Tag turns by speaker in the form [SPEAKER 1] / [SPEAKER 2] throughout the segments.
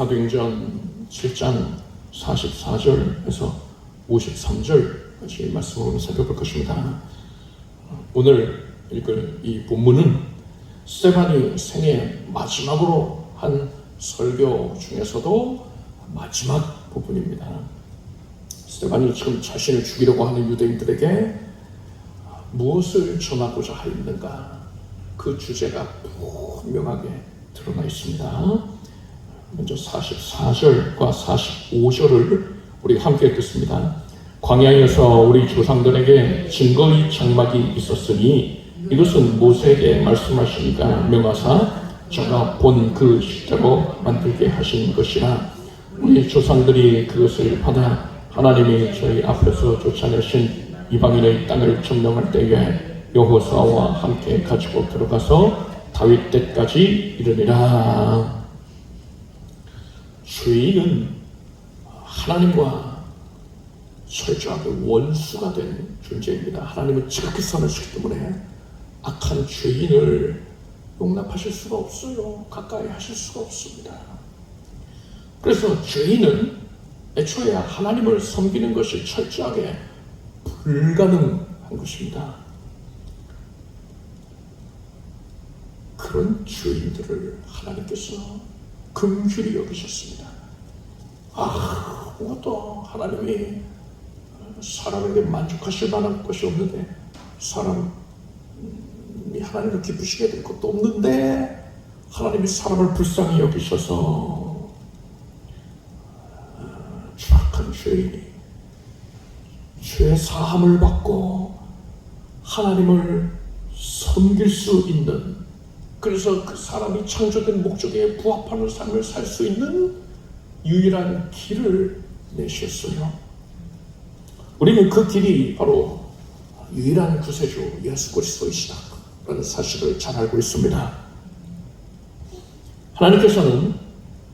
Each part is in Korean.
[SPEAKER 1] 사도행전 7장 44절에서 53절까지 말씀을 살펴볼 것입니다. 오늘 읽을 이 본문은 스데반이 생애 마지막으로 한 설교 중에서도 마지막 부분입니다. 스데반이 지금 자신을 죽이려고 하는 유대인들에게 무엇을 전하고자 하였는가, 그 주제가 분명하게 드러나 있습니다. 먼저 44절과 45절을 우리 함께 읽겠습니다. 광야에서 우리 조상들에게 증거의 장막이 있었으니 이것은 모세에게 말씀하시니까 명하사 저가 본 그 십자로 만들게 하신 것이라. 우리 조상들이 그것을 받아 하나님이 저희 앞에서 쫓아내신 이방인의 땅을 점령할 때에 여호수아와 함께 가지고 들어가서 다윗 때까지 이르니라. 죄인은 하나님과 철저하게 원수가 된 존재입니다. 하나님은 지극히 선하시기 때문에 악한 죄인을 용납하실 수가 없어요. 가까이 하실 수가 없습니다. 그래서 죄인은 애초에 하나님을 섬기는 것이 철저하게 불가능한 것입니다. 그런 죄인들을 하나님께서 긍휼히 여기셨습니다. 아무것도 하나님이 사람에게 만족하실 만한 것이 없는데, 사람이 하나님을 기쁘시게 될 것도 없는데 하나님이 사람을 불쌍히 여기셔서 추악한 죄인이 죄 사함을 받고 하나님을 섬길 수 있는, 그래서 그 사람이 창조된 목적에 부합하는 삶을 살 수 있는 유일한 길을 내셨어요. 우리는 그 길이 바로 유일한 구세주 예수 그리스도이시다라는 사실을 잘 알고 있습니다. 하나님께서는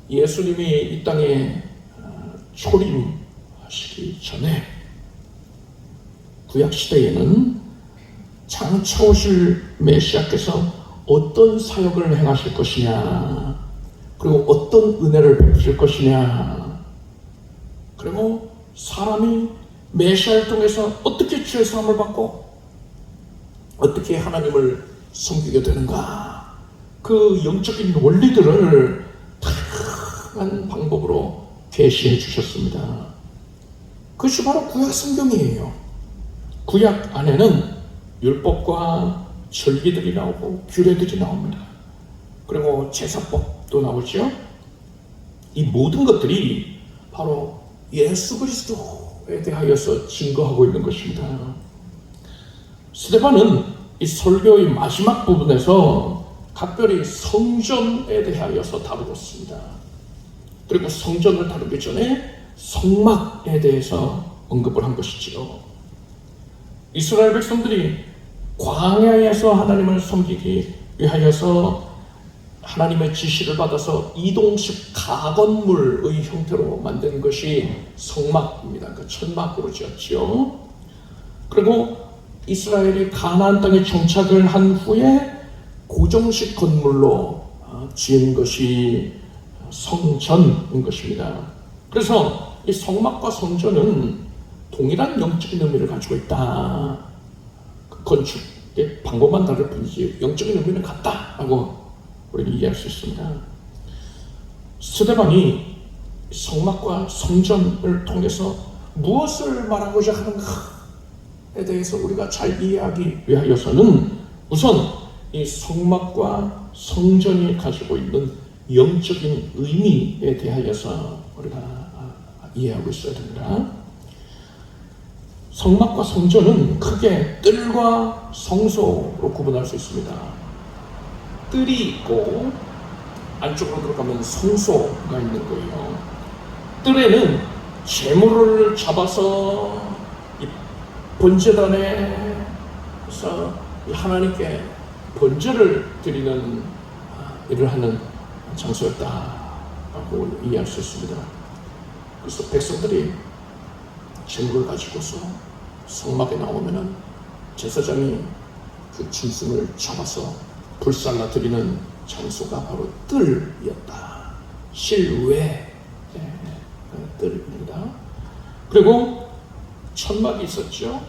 [SPEAKER 1] 예수님이 이 땅에 초림하시기 전에 구약시대에는 장차 오실 메시아께서 어떤 사역을 행하실 것이냐, 그리고 어떤 은혜를 베푸실 것이냐, 그리고 사람이 메시아를 통해서 어떻게 죄 사함을 받고 어떻게 하나님을 섬기게 되는가, 그 영적인 원리들을 다양한 방법으로 계시해 주셨습니다. 그것이 바로 구약 성경이에요. 구약 안에는 율법과 절기들이 나오고 규례들이 나옵니다. 그리고 제사법도 나오죠. 이 모든 것들이 바로 예수 그리스도에 대하여서 증거하고 있는 것입니다. 스데반은 이 설교의 마지막 부분에서 각별히 성전에 대하여서 다루었습니다. 그리고 성전을 다루기 전에 성막에 대해서 언급을 한 것이지요. 이스라엘 백성들이 광야에서 하나님을 섬기기 위하여서 하나님의 지시를 받아서 이동식 가건물의 형태로 만든 것이 성막입니다. 그 천막으로 지었지요. 그리고 이스라엘이 가나안 땅에 정착을 한 후에 고정식 건물로 지은 것이 성전인 것입니다. 그래서 이 성막과 성전은 동일한 영적인 의미를 가지고 있다. 건축의 방법만 다를 뿐이지 영적인 의미는 같다라고 우리는 이해할 수 있습니다. 스데반이 성막과 성전을 통해서 무엇을 말하고자 하는가에 대해서 우리가 잘 이해하기 위하여서는 우선 이 성막과 성전이 가지고 있는 영적인 의미에 대하여서 우리가 이해하고 있어야 됩니다. 성막과 성전은 크게 뜰과 성소로 구분할 수 있습니다. 뜰이 있고 안쪽으로 들어가면 성소가 있는 거예요. 뜰에는 제물을 잡아서 이 번제단에서 하나님께 번제를 드리는 일을 하는 장소였다라고 이해할 수 있습니다. 그래서 백성들이 제물을 가지고서 성막에 나오면은 제사장이 그 짐승을 잡아서 불살라 드리는 장소가 바로 뜰이었다. 실외들입니다. 그리고 천막이 있었죠.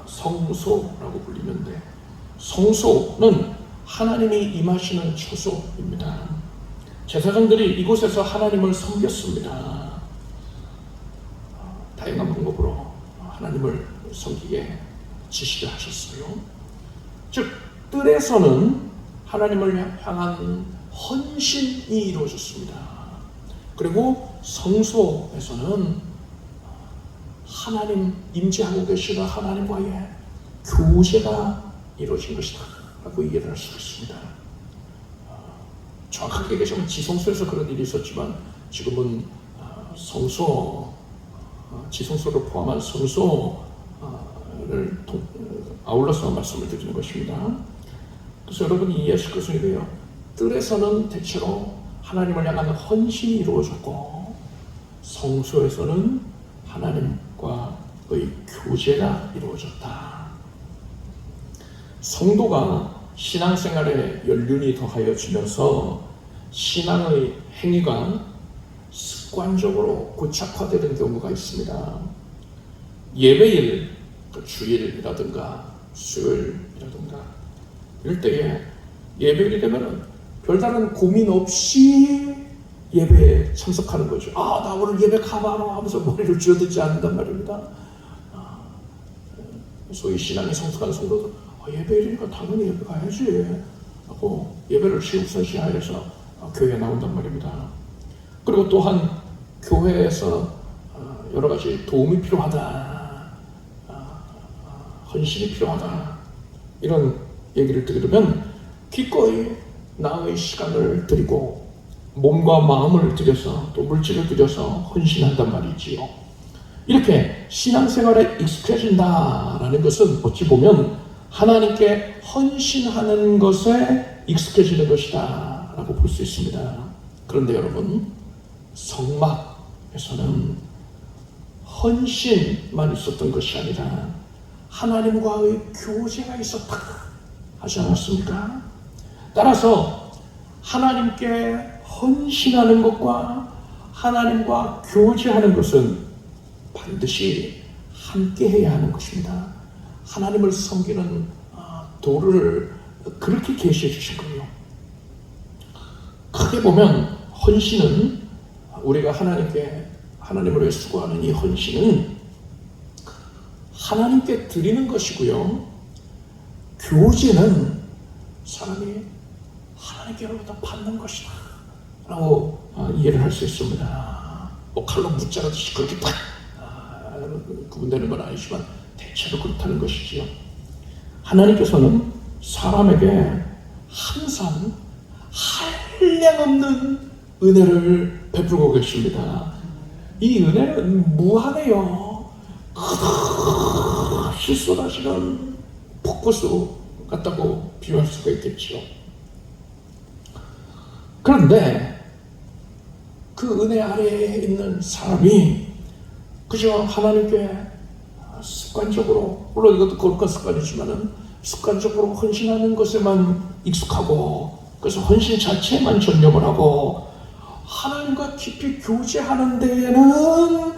[SPEAKER 1] 성소라고 불리는데, 성소는 하나님이 임하시는 처소입니다. 제사장들이 이곳에서 하나님을 섬겼습니다. 다양한 방법으로 하나님을 섬기게 지시를 하셨어요. 즉, 뜰에서는 하나님을 향한 헌신이 이루어졌습니다. 그리고 성소에서는 하나님 임재하고 계시는 하나님과의 교제가 이루어진 것이다 라고 이해를 할 수 있습니다. 정확하게 얘기하면 지성소에서 그런 일이 있었지만 지금은 지성소를 포함한 성소를 아울러서 말씀을 드리는 것입니다. 그래서 여러분이 이해하실 것은 이래요. 뜰에서는 대체로 하나님을 향한 헌신이 이루어졌고, 성소에서는 하나님과의 교제가 이루어졌다. 성도가 신앙생활에 연륜이 더하여지면서 신앙의 행위가 습관적으로 고착화되는 경우가 있습니다. 예배일, 주일이라든가 수요일이라든가 이럴 때에 예배일이 되면 별다른 고민 없이 예배에 참석하는 거죠. 나 오늘 예배 가봐라 하면서 머리를 쥐어듣지 않는단 말입니다. 소위 신앙이 성숙한 성도들, 예배일이니까 당연히 예배 가야지 하고 예배를 최우선시하여서 교회에 나온단 말입니다. 그리고 또한 교회에서 여러 가지 도움이 필요하다, 헌신이 필요하다, 이런 얘기를 들으면 기꺼이 나의 시간을 드리고 몸과 마음을 들여서 또 물질을 들여서 헌신한단 말이지요. 이렇게 신앙생활에 익숙해진다라는 것은 어찌 보면 하나님께 헌신하는 것에 익숙해지는 것이다 라고 볼 수 있습니다. 그런데 여러분, 성막에서는 헌신만 있었던 것이 아니라 하나님과의 교제가 있었다 하지 않았습니까? 따라서 하나님께 헌신하는 것과 하나님과 교제하는 것은 반드시 함께 해야 하는 것입니다. 하나님을 섬기는 도를 그렇게 계시해 주신 거예요. 크게 보면 헌신은, 우리가 하나님을 위해 수고하는 이 헌신은 하나님께 드리는 것이고요, 교제는 사람이 하나님께로부터 받는 것이다 라고 이해를 할 수 있습니다. 칼로 무자르듯이 그렇게 딱 구분되는 건 아니지만 대체로 그렇다는 것이지요. 하나님께서는 사람에게 항상 한량없는 은혜를 베풀고 계십니다. 이 은혜는 무한해요. 끝없이 쏟아지는 폭포수 같다고 비유할 수가 있겠죠. 그런데 그 은혜 아래에 있는 사람이 그저 하나님께 습관적으로, 물론 이것도 거룩한 습관이지만은 습관적으로 헌신하는 것에만 익숙하고, 그래서 헌신 자체에만 전념을 하고 하나님과 깊이 교제하는 데에는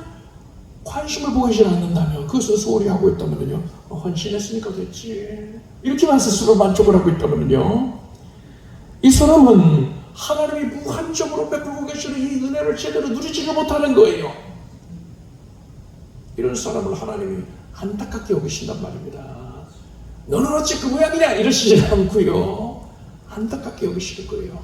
[SPEAKER 1] 관심을 보이지 않는다면, 그것을 소홀히 하고 있다면요, 헌신했으니까 됐지 이렇게만 스스로 만족을 하고 있다면요, 이 사람은 하나님이 무한적으로 베풀고 계시는 이 은혜를 제대로 누리지를 못하는 거예요. 이런 사람을 하나님이 안타깝게 여기신단 말입니다. 너는 어찌 그 모양이냐 이러시지 않고요, 안타깝게 여기시는 거예요.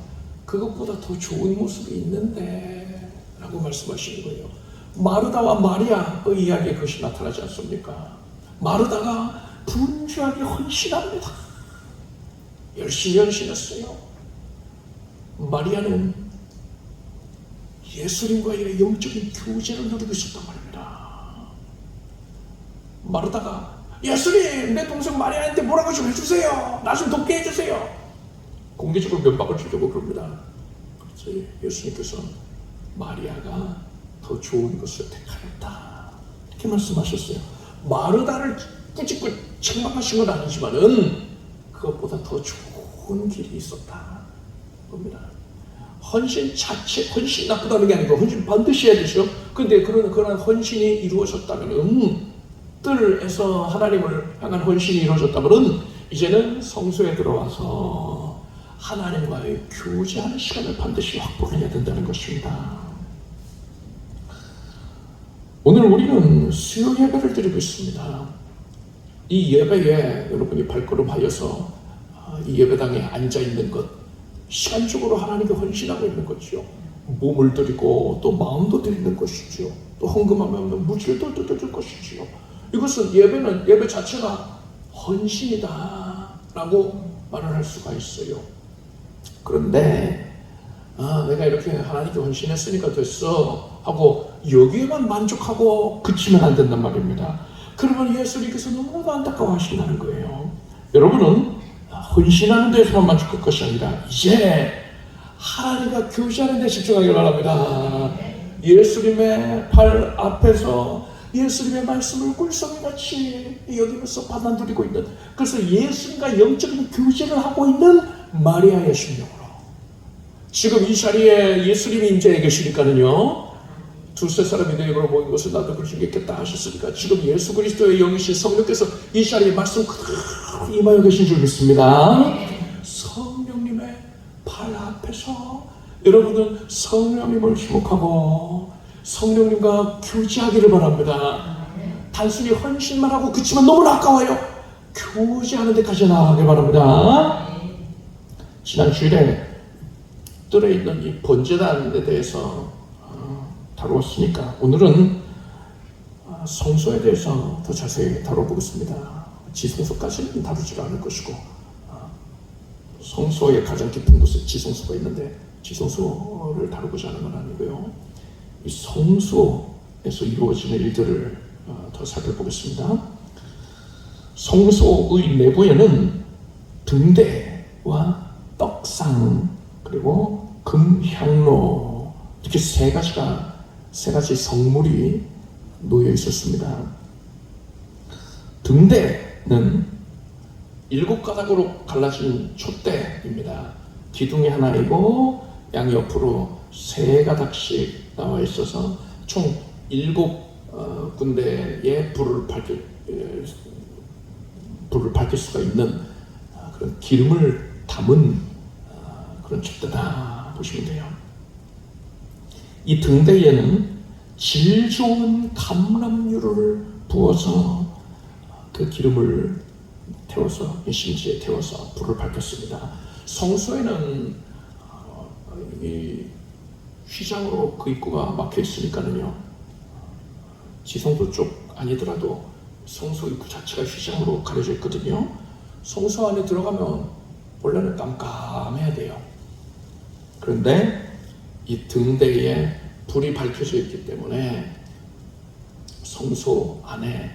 [SPEAKER 1] 그것보다 더 좋은 모습이 있는데 라고 말씀하시는 거예요. 마르다와 마리아의 이야기에 그것이 나타나지 않습니까? 마르다가 분주하게 헌신합니다. 열심히 헌신했어요. 마리아는 예수님과의 영적인 교제를 누리고 있었단 말입니다. 마르다가 예수님, 내 동생 마리아한테 뭐라고 좀 해주세요. 나 좀 돕게 해주세요. 공개적으로 면박을 주려고 그럽니다. 그래서 예수님께서 마리아가 더 좋은 것을 택하였다 이렇게 말씀하셨어요. 마르다를 꾸짖고 책망하신 건 아니지만은 그것보다 더 좋은 길이 있었다 겁니다. 헌신 자체, 헌신 나쁘다는 게 아니고 헌신 반드시 해야 되죠. 근데 그런 헌신이 이루어졌다면, 뜰에서 하나님을 향한 헌신이 이루어졌다면 이제는 성소에 들어와서 하나님과의 교제하는 시간을 반드시 확보해야 된다는 것입니다. 오늘 우리는 수요 예배를 드리고 있습니다. 이 예배에 여러분이 발걸음하여서 이 예배당에 앉아있는 것, 시간적으로 하나님께 헌신하고 있는 거죠. 몸을 드리고 또 마음도 드리는 것이죠. 또 헌금하면 물질도 드릴 것이죠. 이것은 예배 자체가 헌신이다 라고 말을 할 수가 있어요. 그런데 내가 이렇게 하나님께 헌신했으니까 됐어 하고 여기에만 만족하고 그치면 안 된단 말입니다. 그러면 예수님께서 너무나도 안타까워하신다는 거예요. 여러분은 헌신하는 데서만 만족할 것이 아니라 이제 하나님과 교제하는 데 집중하길 바랍니다. 예수님의 발 앞에서 예수님의 말씀을 꿀송이같이 여기면서 받아들이고 있는, 그래서 예수님과 영적인 교제를 하고 있는 마리아의 심령으로 지금 이 자리에 예수님이 임재해 계시니까는요, 두세 사람이 내 입으로 모인 것을 나도 그럴 수 있겠다 하셨으니까 지금 예수 그리스도의 영이신 성령께서 이 자리에 말씀 그대로 임하여 계신 줄 믿습니다. 성령님의 발 앞에서 여러분은 성령님을 지목하고 성령님과 교제하기를 바랍니다. 단순히 헌신만 하고 그치면 너무 아까워요. 교제하는 데까지 나아가길 바랍니다. 지난 주일에 뜰에 있는 이 번제단에 대해서 다루었으니까 오늘은 성소에 대해서 더 자세히 다뤄보겠습니다. 지성소까지는 다루지가 않을 것이고, 성소의 가장 깊은 곳에 지성소가 있는데 지성소를 다루고자 하는 건 아니고요. 이 성소에서 이루어지는 일들을 더 살펴보겠습니다. 성소의 내부에는 등대와 떡상 그리고 금향로 이렇게 세 가지 성물이 놓여 있었습니다. 등대는 7가닥으로 갈라진 촛대입니다. 기둥이 하나이고 양옆으로 3가닥씩 나와 있어서 총 7군데의 불을 밝힐 수가 있는 그런 기름을 담은 그런 촛대다 보시면 돼요. 이 등대에는 질 좋은 감람유를 부어서 그 기름을 태워서 심지에 태워서 불을 밝혔습니다. 성소에는 이 휘장으로 그 입구가 막혀 있으니까는요, 지성소 쪽 아니더라도 성소 입구 자체가 휘장으로 가려져 있거든요. 성소 안에 들어가면 원래는 깜깜해야 돼요. 그런데 이 등대에 불이 밝혀져 있기 때문에 성소 안에가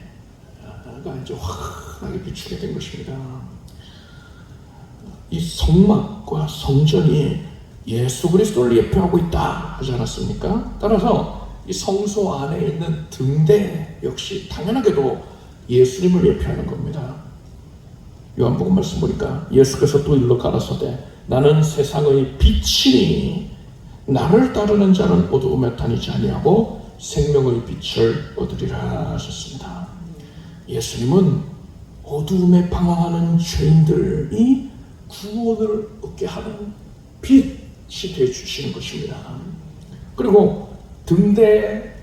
[SPEAKER 1] 이제 환하게 비추게 된 것입니다. 이 성막과 성전이 예수 그리스도를 예표하고 있다 하지 않았습니까? 따라서 이 성소 안에 있는 등대 역시 당연하게도 예수님을 예표하는 겁니다. 요한복음 말씀 보니까 예수께서 또 일러 가라사대 나는 세상의 빛이니 나를 따르는 자는 어두움에 다니지 아니하고 생명의 빛을 얻으리라 하셨습니다. 예수님은 어두움에 방황하는 죄인들이 구원을 얻게 하는 빛이 되어주시는 것입니다. 그리고 등대의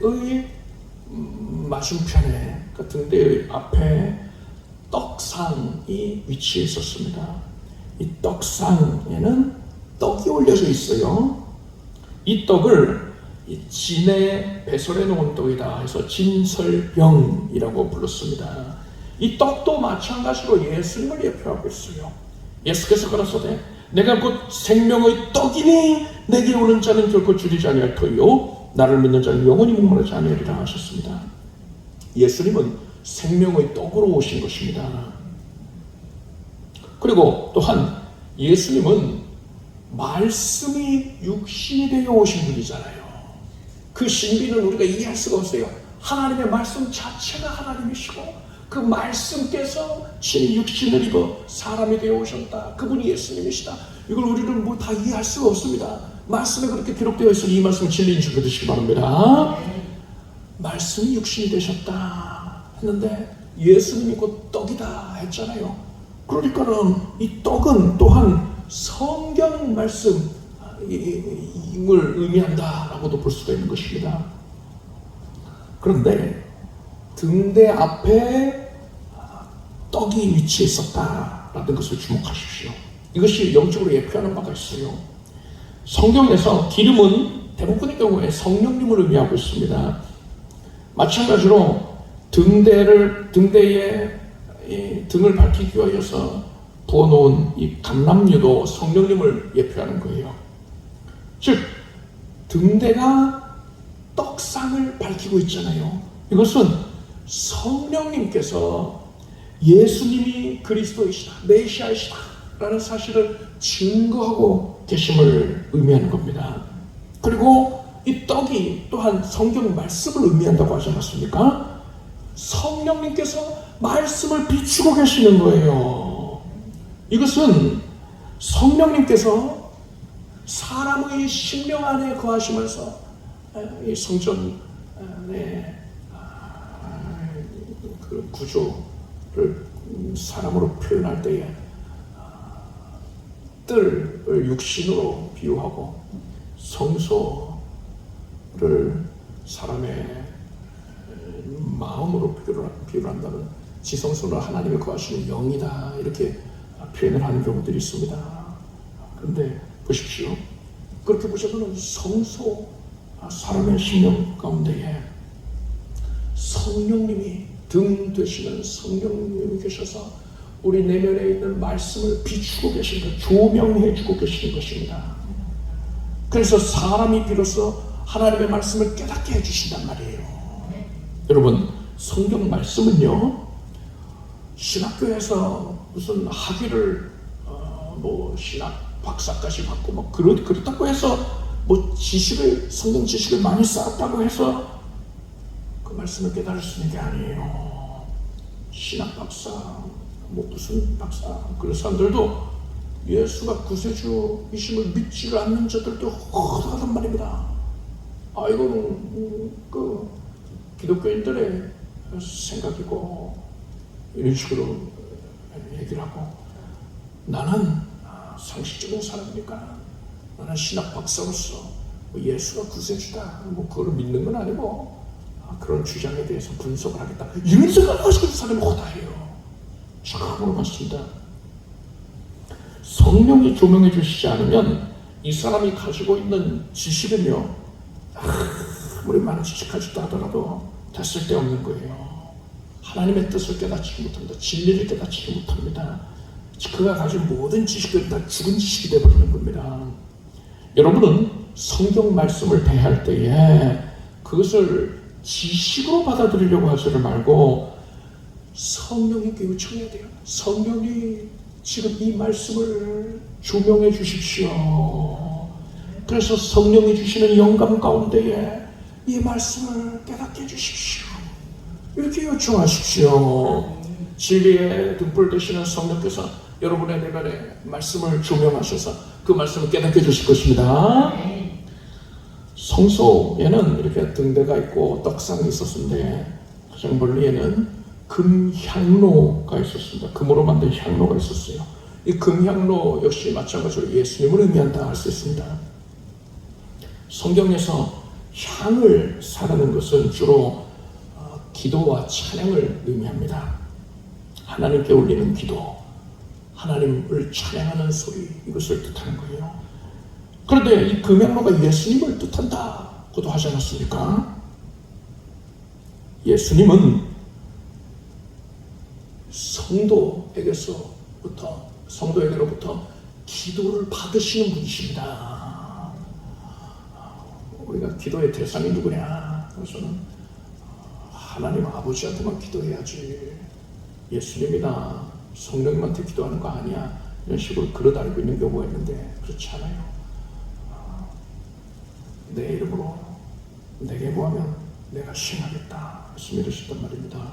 [SPEAKER 1] 맞은편에, 그 등대의 앞에 떡상이 위치해 있었습니다. 이 떡상에는 떡이 올려져 있어요. 이 떡을 진에 배설해 놓은 떡이다 해서 진설병이라고 불렀습니다. 이 떡도 마찬가지로 예수님을 예표하고 있어요. 예수께서 가라사대 내가 곧 생명의 떡이니 내게 오는 자는 결코 줄이지 아니할 터이요 나를 믿는 자는 영원히 목마르지 아니하리라 하셨습니다. 예수님은 생명의 떡으로 오신 것입니다. 그리고 또한 예수님은 말씀이 육신이 되어 오신 분이잖아요. 그 신비는 우리가 이해할 수가 없어요. 하나님의 말씀 자체가 하나님이시고 그 말씀께서 친히 육신을 입어 사람이 되어 오셨다. 그분이 예수님이시다. 이걸 우리는 뭐 다 이해할 수가 없습니다. 말씀에 그렇게 기록되어 있으니 이 말씀은 진리인 줄 믿으시기 바랍니다. 말씀이 육신이 되셨다 했는데 예수님이 곧 떡이다 했잖아요. 그러니까는 이 떡은 또한 성경 말씀을 의미한다라고도 볼 수가 있는 것입니다. 그런데 등대 앞에 떡이 위치해 있었다라는 것을 주목하십시오. 이것이 영적으로 예표하는 바가 있어요. 성경에서 기름은 대부분의 경우에 성령님을 의미하고 있습니다. 마찬가지로 등대에 등을 밝히기 위해서 부어놓은 이 감람류도 성령님을 예표하는 거예요. 즉 등대가 떡상을 밝히고 있잖아요. 이것은 성령님께서 예수님이 그리스도이시다, 메시아이시다 라는 사실을 증거하고 계심을 의미하는 겁니다. 그리고 이 떡이 또한 성경 말씀을 의미한다고 하지 않았습니까? 성령님께서 말씀을 비추고 계시는 거예요. 이것은 성령님께서 사람의 심령 안에 거하시면서 이 성전의 그 구조를 사람으로 표현할 때에 뜰을 육신으로 비유하고 성소를 사람의 마음으로 비유를 한다면 지성소는 하나님이 거하시는 영이다 이렇게 표현을 하는 경우들이 있습니다. 그런데 보십시오. 그렇게 보자면 성소, 사람의 심령 가운데에 성령님이 등 되시는 성령님이 계셔서 우리 내면에 있는 말씀을 비추고 계신 것, 조명해 주고 계시는 것입니다. 그래서 사람이 비로소 하나님의 말씀을 깨닫게 해주신단 말이에요. 여러분, 성경 말씀은요, 신학교에서 무슨 학위를 신학 박사까지 받고 그렇다고 해서 성경 지식을 많이 쌓았다고 해서 그 말씀을 깨달을 수 있는 게 아니에요. 신학 박사, 무슨 박사, 그런 사람들도 예수가 구세주이심을 믿지를 않는 자들도 허다하단 말입니다. 이거는 그 기독교인들의 생각이고 이런 식으로 얘기를 하고, 나는 상식적인 사람이니까 나는 신학 박사로서 예수가 구세주다 그거를 믿는 건 아니고 그런 주장에 대해서 분석을 하겠다 이런 생각을 하시는 사람이 허다해요. 참으로 맞습니다. 성령이 조명해 주시지 않으면 이 사람이 가지고 있는 지식은요, 아무리 많은 지식하지도 하더라도 다 쓸데없는 거예요. 하나님의 뜻을 깨닫지 못합니다. 진리를 깨닫지 못합니다. 그가 가진 모든 지식들이 다 죽은 지식이 되어버리는 겁니다. 여러분은 성경 말씀을 대할 때에 그것을 지식으로 받아들이려고 하지를 말고 성령님께 요청해야 돼요. 성령이 지금 이 말씀을 조명해 주십시오. 그래서 성령이 주시는 영감 가운데에 이 말씀을 깨닫게 해주십시오. 이렇게 요청하십시오. 진리의 등불 되시는 성령께서 여러분의 내면에 말씀을 조명하셔서 그 말씀을 깨닫게 해주실 것입니다. 성소에는 이렇게 등대가 있고 떡상이 있었는데 가장 멀리에는 금향로가 있었습니다. 금으로 만든 향로가 있었어요. 이 금향로 역시 마찬가지로 예수님을 의미한다 할 수 있습니다. 성경에서 향을 사라는 것은 주로 기도와 찬양을 의미합니다. 하나님께 올리는 기도, 하나님을 찬양하는 소리, 이것을 뜻하는 거예요. 그런데 이 금향로가 예수님을 뜻한다고도 하지 않았습니까? 예수님은 성도에게로부터 기도를 받으시는 분이십니다. 우리가 기도의 대상이 누구냐? 그래서는 하나님 아버지한테만 기도해야지, 예수님이나 성령님한테 기도하는 거 아니야, 이런 식으로 그릇 알고 있는 경우가 있는데 그렇지 않아요. 내 이름으로 내게 구하면 내가 시행하겠다 말씀이셨단 말입니다.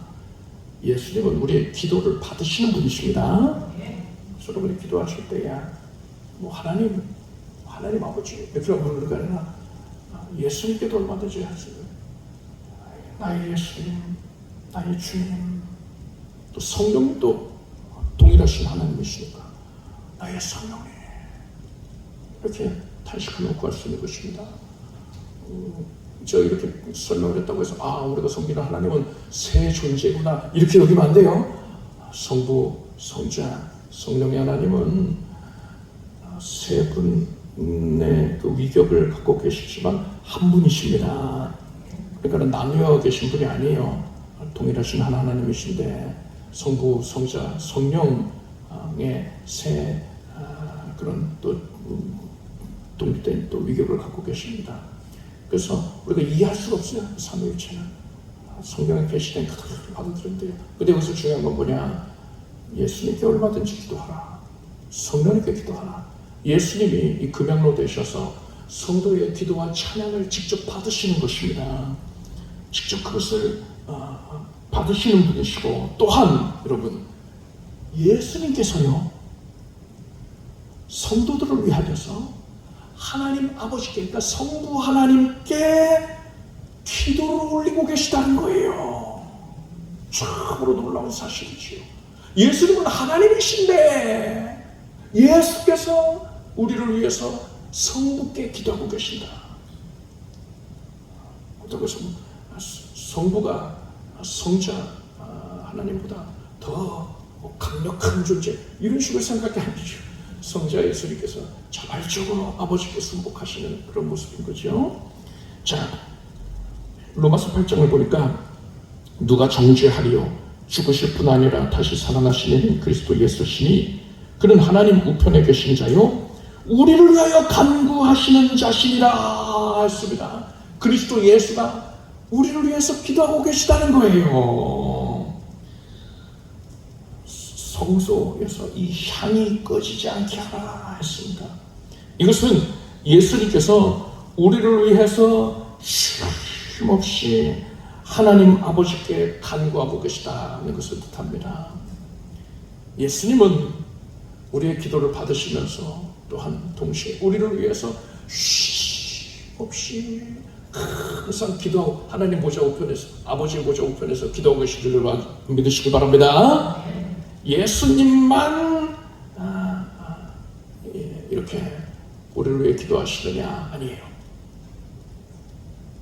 [SPEAKER 1] 예수님은 우리의 기도를 받으시는 분이십니다. 그래서 여러분이 기도하실 때야 하나님 하나님 아버지 이렇게 부르는 게 아니라 예수님께도 얼마든지 하세요. 나의 예수님, 나의 주님, 또 성령도 동일하신 하나님이시니까 나의 성령님 이렇게 탄식하며 구할 수 있는 것입니다. 저 이렇게 설명을 했다고 해서 우리가 섬기는 하나님은 새 존재구나 이렇게 여기면 안 돼요. 성부, 성자, 성령의 하나님은 세 분의 그 위격을 갖고 계시지만 한 분이십니다. 그러니까 나뉘어 계신 분이 아니에요. 동일하신 하나님이신데 성부, 성자, 성령의 세 그런 또 독립된 또 위격을 갖고 계십니다. 그래서 우리가 이해할 수가 없어요. 삼위일체는 성경에 계시된 그대로 받아들인대요. 근데 여기서 중요한 건 뭐냐? 예수님께 얼마든지 기도하라. 성령님께 기도하라. 예수님이 이 금양로 되셔서 성도의 기도와 찬양을 직접 받으시는 것입니다. 직접 그것을 받으시는 분이시고, 또한 여러분 예수님께서요 성도들을 위하여서 하나님 아버지께, 그러니까 성부 하나님께 기도를 올리고 계시다는 거예요. 참으로 놀라운 사실이지요. 예수님은 하나님이신데 예수께서 우리를 위해서 성부께 기도하고 계신다. 어떻게 해서 성부가 성자 하나님보다 더 강력한 존재 이런 식으로 생각이 아니죠. 성자 예수님께서 자발적으로 아버지께 순복하시는 그런 모습인 거죠. 자, 로마서 8장을 보니까 누가 정죄하리요? 죽으실 뿐 아니라 다시 살아나시는 그리스도 예수시니 그는 하나님 우편에 계신 자요 우리를 위하여 간구하시는 자신이라 했습니다. 그리스도 예수가 우리를 위해서 기도하고 계시다는 거예요. 성소에서 이 향이 꺼지지 않게 하라 했습니다. 이것은 예수님께서 우리를 위해서 쉼없이 하나님 아버지께 간구하고 계시다는 것을 뜻합니다. 예수님은 우리의 기도를 받으시면서 또한 동시에 우리를 위해서 쉼없이 항상 기도하고 하나님 보좌 우편에서, 아버지의 보좌 우편에서 기도하고 계신 줄을 믿으시기 바랍니다. 예수님만 이렇게 우리를 위해 기도하시느냐? 아니에요.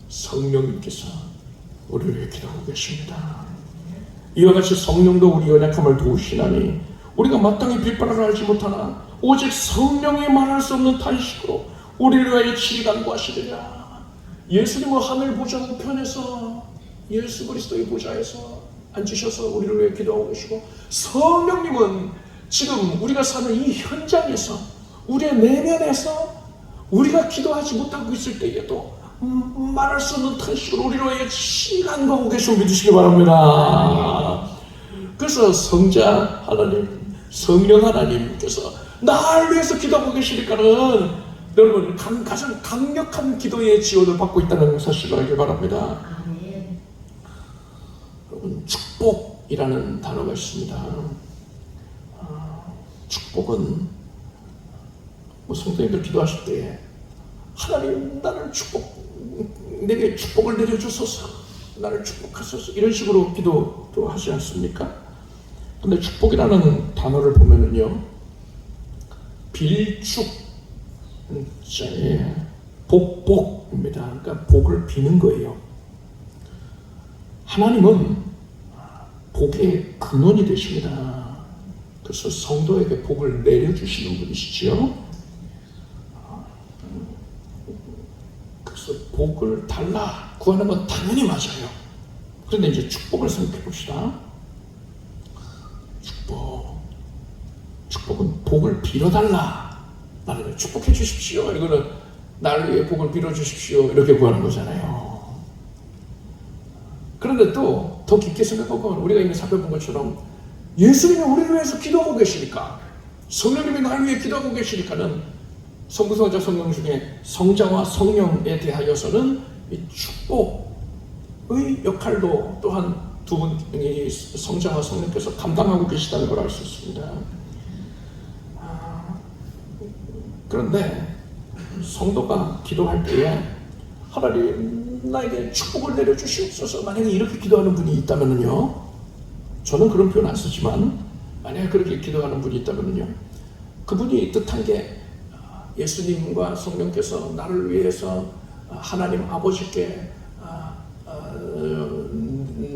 [SPEAKER 1] 성령님께서 우리를 위해 기도하고 계십니다. 이와 같이 성령도 우리 연약함을 도우시나니 우리가 마땅히 빛바라를 알지 못하나 오직 성령이 말할 수 없는 탄식으로 우리를 위하여 친히 간구하시리라. 예수님은 하늘 보좌 우편에서 예수 그리스도의 보좌에서 앉으셔서 우리를 위해 기도하고 계시고, 성령님은 지금 우리가 사는 이 현장에서 우리의 내면에서 우리가 기도하지 못하고 있을 때에도 말할 수 없는 탄식으로 우리를 위해 친히 간구하고 계시고 믿으시기 바랍니다. 그래서 성자 하나님, 성령 하나님께서 날 위해서 기도하고 계시니까는 여러분 가장 강력한 기도의 지원을 받고 있다는 사실을 알기 바랍니다. 여러분 축복이라는 단어가 있습니다. 축복은 성도님들 기도하실 때 하나님 나를 내게 축복을 내려주소서, 나를 축복하소서 이런 식으로 기도도 하지 않습니까? 근데 축복이라는 단어를 보면은요 빌축 자에 복입니다. 그러니까 복을 비는 거예요. 하나님은 복의 근원이 되십니다. 그래서 성도에게 복을 내려주시는 분이시죠. 그래서 복을 달라 구하는 건 당연히 맞아요. 그런데 이제 축복을 생각해 봅시다. 축복은 복을 빌어달라. 나를 축복해 주십시오. 이거는 나를 위해 복을 빌어 주십시오. 이렇게 구하는 거잖아요. 그런데 또 더 깊게 생각해보면 우리가 이미 살펴본 것처럼 예수님이 우리를 위해서 기도하고 계시니까, 성령님이 나를 위해 기도하고 계시니까는 성부, 성자, 성령 중에 성자와 성령에 대하여서는 이 축복의 역할도 또한 두 분이 성자와 성령께서 감당하고 계시다는 걸 알 수 있습니다. 그런데 성도가 기도할 때에 하나님 나에게 축복을 내려주시옵소서, 만약에 이렇게 기도하는 분이 있다면요, 저는 그런 표현 안 쓰지만 만약에 그렇게 기도하는 분이 있다면요, 그분이 뜻한 게 예수님과 성령께서 나를 위해서 하나님 아버지께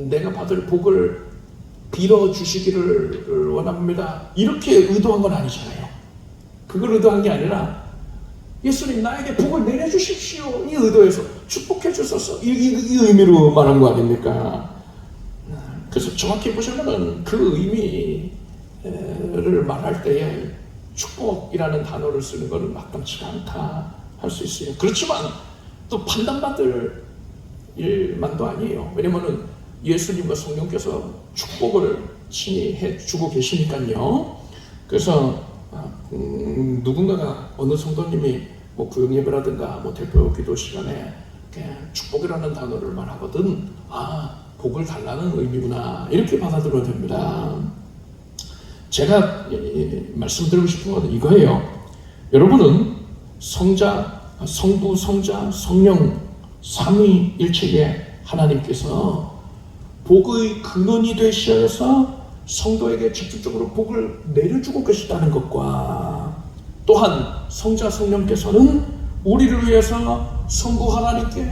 [SPEAKER 1] 내가 받을 복을 빌어주시기를 원합니다, 이렇게 의도한 건 아니잖아요. 그걸 의도한 게 아니라 예수님 나에게 복을 내려주십시오, 이 의도에서 축복해 주소서, 이 의미로 말한 거 아닙니까? 그래서 정확히 보시면은 그 의미를 말할 때에 축복이라는 단어를 쓰는 것은 마땅치가 않다 할 수 있어요. 그렇지만 또 판단받을 일만도 아니에요. 왜냐면은 예수님과 성령께서 축복을 친히 해주고 계시니까요. 그래서 누군가가 어느 성도님이 뭐 구역예배라든가 뭐 대표 기도 시간에 축복이라는 단어를 말하거든, 복을 달라는 의미구나, 이렇게 받아들여야 됩니다. 제가 말씀드리고 싶은 건 이거예요. 여러분은 성부, 성자, 성령 삼위일체의 하나님께서 복의 근원이 되셔서 성도에게 직접적으로 복을 내려주고 계시다는 것과, 또한 성자 성령께서는 우리를 위해서 성부 하나님께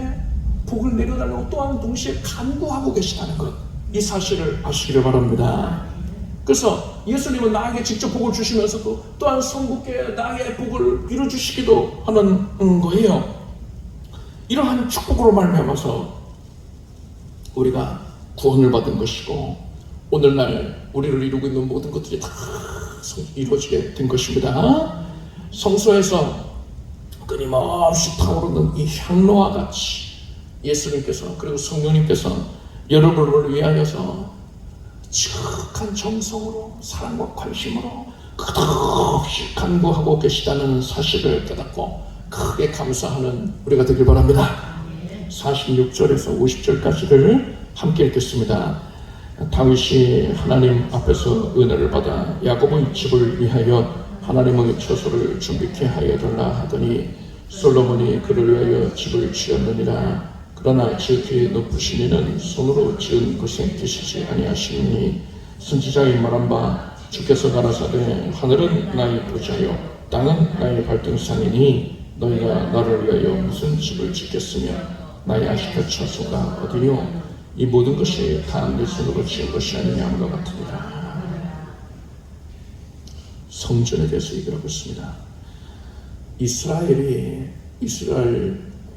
[SPEAKER 1] 복을 내려달라고 또한 동시에 간구하고 계시다는 것, 이 사실을 아시기를 바랍니다. 그래서 예수님은 나에게 직접 복을 주시면서도 또한 성부께 나의 복을 빌어주시기도 하는 거예요. 이러한 축복으로 말미암아서 우리가 구원을 받은 것이고, 오늘날 우리를 이루고 있는 모든 것들이 다 이루어지게 된 것입니다. 성소에서 끊임없이 타오르는 이 향로와 같이 예수님께서, 그리고 성령님께서 여러분을 위하여서 지극한 정성으로 사랑과 관심으로 끝없이 간구하고 계시다는 사실을 깨닫고 크게 감사하는 우리가 되길 바랍니다. 46절에서 50절까지를 함께 읽겠습니다. 다윗이 하나님 앞에서 은혜를 받아 야곱의 집을 위하여 하나님의 처소를 준비케 하여 달라 하더니 솔로몬이 그를 위하여 집을 지었느니라. 그러나 지극히 높으신 이는 손으로 지은 것에 계시지 아니하시니 선지자의 말한 바 주께서 가라사대 하늘은 나의 보좌요 땅은 나의 발등상이니 너희가 나를 위하여 무슨 집을 짓겠으며 나의 아시카 처소가 어디요? 이 모든 것이 다 내 손으로 지은 것이 아니냐 함과 같으니라. 성전에 대해서 얘기하고 있습니다. 이스라엘